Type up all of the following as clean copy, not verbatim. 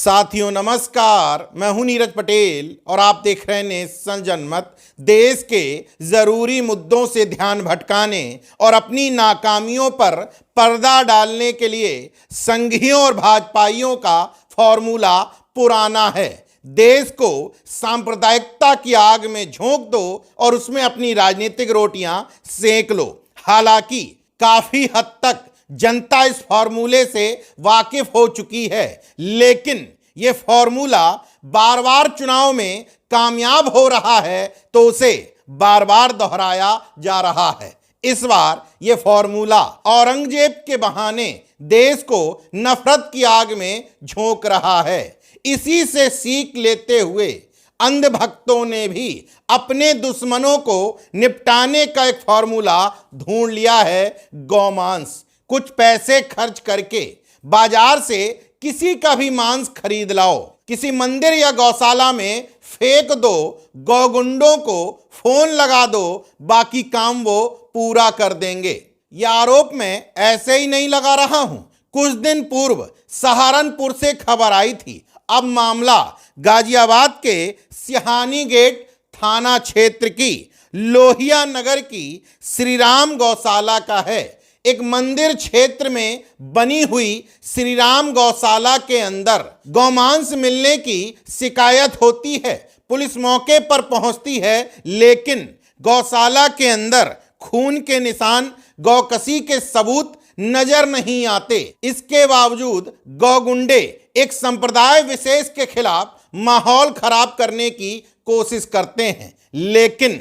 साथियों नमस्कार, मैं हूं नीरज पटेल और आप देख रहे हैं नेशन जनमत। देश के जरूरी मुद्दों से ध्यान भटकाने और अपनी नाकामियों पर पर्दा डालने के लिए संघियों और भाजपाइयों का फॉर्मूला पुराना है। देश को सांप्रदायिकता की आग में झोंक दो और उसमें अपनी राजनीतिक रोटियां सेक लो। हालांकि काफी हद तक जनता इस फॉर्मूले से वाकिफ हो चुकी है, लेकिन यह फॉर्मूला बार बार चुनाव में कामयाब हो रहा है तो उसे बार बार दोहराया जा रहा है। इस बार यह फॉर्मूला औरंगजेब के बहाने देश को नफरत की आग में झोंक रहा है। इसी से सीख लेते हुए अंधभक्तों ने भी अपने दुश्मनों को निपटाने का एक फॉर्मूला ढूंढ लिया है, गौमांस। कुछ पैसे खर्च करके बाजार से किसी का भी मांस खरीद लाओ, किसी मंदिर या गौशाला में फेंक दो, गौगुंडों को फोन लगा दो, बाकी काम वो पूरा कर देंगे। यह आरोप मैं ऐसे ही नहीं लगा रहा हूं। कुछ दिन पूर्व सहारनपुर से खबर आई थी। अब मामला गाजियाबाद के सिहानी गेट थाना क्षेत्र की लोहिया नगर की श्रीराम गौशाला का है। एक मंदिर क्षेत्र में बनी हुई श्रीराम गौशाला के अंदर गौमांस मिलने की शिकायत होती है। पुलिस मौके पर पहुंचती है, लेकिन गौशाला के अंदर खून के निशान, गौकसी के सबूत नजर नहीं आते। इसके बावजूद गौगुंडे एक संप्रदाय विशेष के खिलाफ माहौल खराब करने की कोशिश करते हैं। लेकिन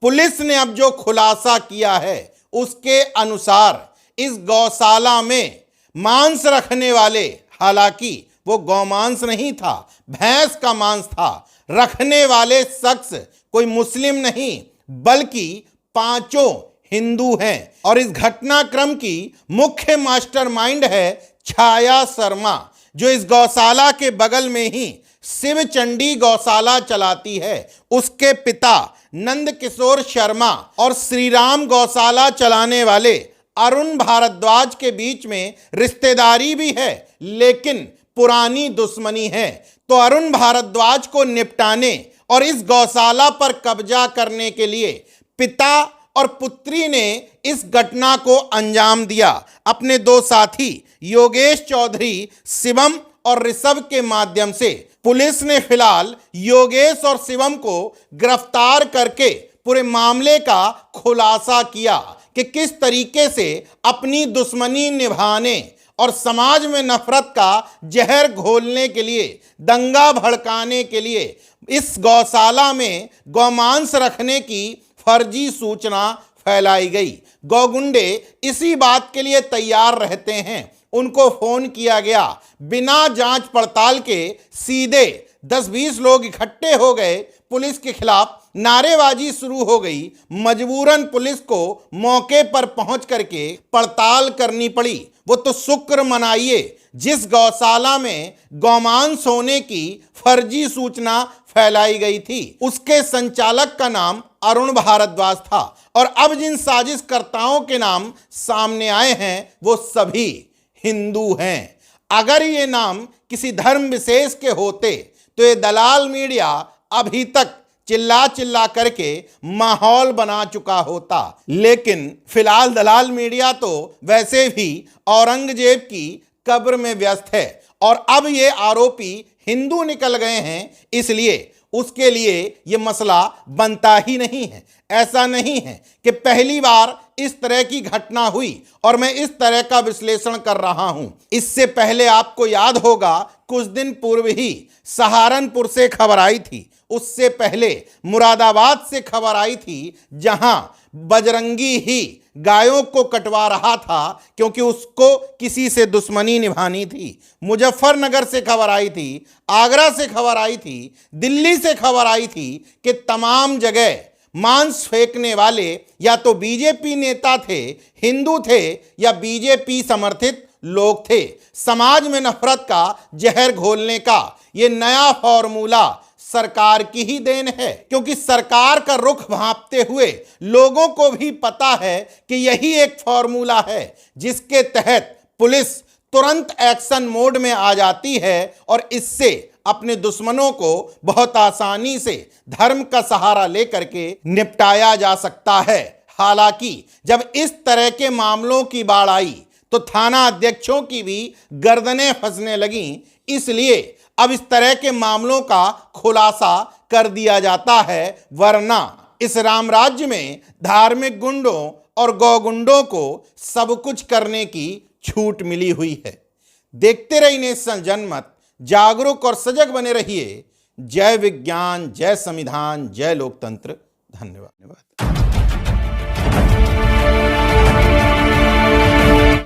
पुलिस ने अब जो खुलासा किया है उसके अनुसार इस गौशाला में मांस रखने वाले, हालांकि वो गौमांस नहीं था, भैंस का मांस था, रखने वाले शख्स कोई मुस्लिम नहीं बल्कि पांचों हिंदू हैं। और इस घटनाक्रम की मुख्य मास्टरमाइंड है छाया शर्मा, जो इस गौशाला के बगल में ही शिव चंडी गौशाला चलाती है। उसके पिता नंद किशोर शर्मा और श्रीराम गौशाला चलाने वाले अरुण भारद्वाज के बीच में रिश्तेदारी भी है, लेकिन पुरानी दुश्मनी है। तो अरुण भारद्वाज को निपटाने और इस गौशाला पर कब्जा करने के लिए पिता और पुत्री ने इस घटना को अंजाम दिया। अपने दो साथी योगेश चौधरी, शिवम और ऋषभ के माध्यम से पुलिस ने फिलहाल योगेश और शिवम को गिरफ्तार करके पूरे मामले का खुलासा किया कि किस तरीके से अपनी दुश्मनी निभाने और समाज में नफरत का जहर घोलने के लिए, दंगा भड़काने के लिए इस गौशाला में गौमांस रखने की फर्जी सूचना फैलाई गई। गौगुंडे इसी बात के लिए तैयार रहते हैं। उनको फोन किया गया, बिना जांच पड़ताल के सीधे 10-20 लोग इकट्ठे हो गए। पुलिस के खिलाफ नारेबाजी शुरू हो गई। मजबूरन पुलिस को मौके पर पहुंच करके पड़ताल करनी पड़ी। वो तो शुक्र मनाइए जिस गौशाला में गौमांस होने की फर्जी सूचना फैलाई गई थी उसके संचालक का नाम अरुण भारद्वाज था। और अब जिन साजिशकर्ताओं के नाम सामने आए हैं वो सभी हिंदू हैं। अगर ये नाम किसी धर्म विशेष के होते तो ये दलाल मीडिया अभी तक चिल्ला चिल्ला करके माहौल बना चुका होता। लेकिन फिलहाल दलाल मीडिया तो वैसे भी औरंगजेब की कब्र में व्यस्त है और अब ये आरोपी हिंदू निकल गए हैं, इसलिए उसके लिए ये मसला बनता ही नहीं है। ऐसा नहीं है कि पहली बार इस तरह की घटना हुई और मैं इस तरह का विश्लेषण कर रहा हूं। इससे पहले आपको याद होगा कुछ दिन पूर्व ही सहारनपुर से खबर आई थी, उससे पहले मुरादाबाद से खबर आई थी, जहां बजरंगी ही गायों को कटवा रहा था क्योंकि उसको किसी से दुश्मनी निभानी थी। मुजफ्फरनगर से खबर आई थी, आगरा से खबर आई थी, दिल्ली से खबर आई थी कि तमाम जगह मांस फेंकने वाले या तो बीजेपी नेता थे, हिंदू थे या बीजेपी समर्थित लोग थे। समाज में नफरत का जहर घोलने का ये नया फॉर्मूला सरकार की ही देन है, क्योंकि सरकार का रुख भांपते हुए लोगों को भी पता है कि यही एक फॉर्मूला है जिसके तहत पुलिस तुरंत एक्शन मोड में आ जाती है और इससे अपने दुश्मनों को बहुत आसानी से धर्म का सहारा लेकर के निपटाया जा सकता है। हालांकि जब इस तरह के मामलों की बाढ़ आई तो थाना अध्यक्षों की भी गर्दनें फंसने लगीं। इसलिए अब इस तरह के मामलों का खुलासा कर दिया जाता है, वरना इस रामराज्य में धार्मिक गुंडों और गौगुंडों को सब कुछ करने की छूट मिली हुई है। देखते रहिए नेशन जनमत, जागरूक और सजग बने रहिए। जय विज्ञान, जय संविधान, जय लोकतंत्र। धन्यवाद।